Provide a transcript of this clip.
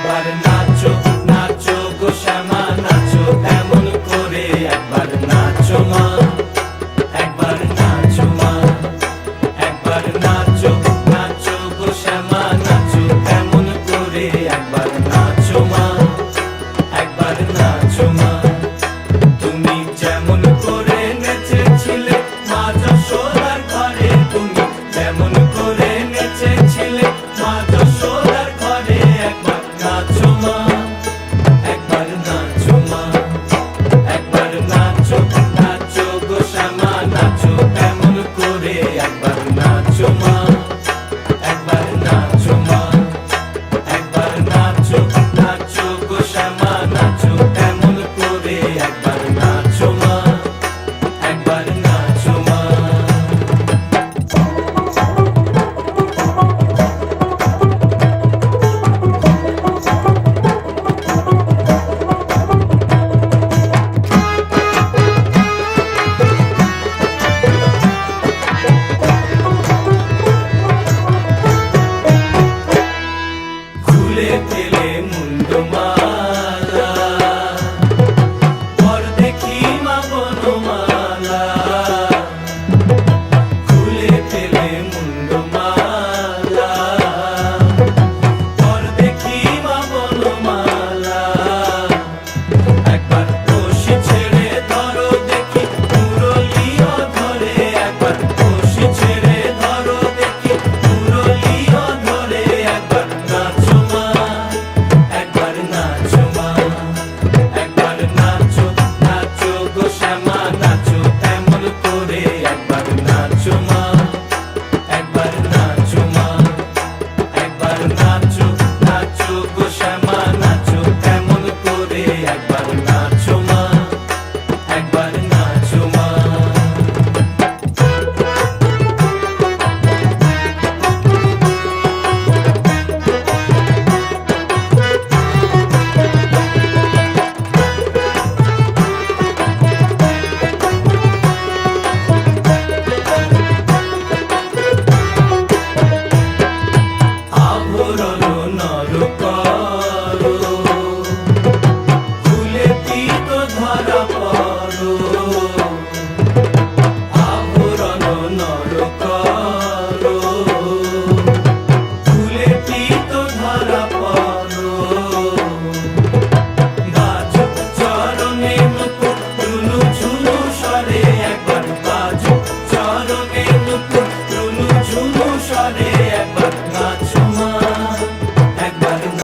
একবার নাচো নাচো গো শ্যামা নাচো এমন করে একবার নাচো মা একবার নাচো মা একবার নাচো নাচো গো শ্যামা নাচো এমন করে একবার নাচো মা একবার নাচো মা তুমি যেমন করে নেচেছিলে মা যশোদার ঘরে তুমি যেমন করে নেচেছিলে মা যশোদার ঘরে একবার নাচো মা একবার নাচো মা একবার নাচো নাচো গো শ্যামা নাচো এমন করে একবার নাচো মা একবার নাচো মা একবার নাচো নাচো গো শ্যামা নাচো এমন করে একবার নাচো মা একবার নাচো মা খুলে ফেল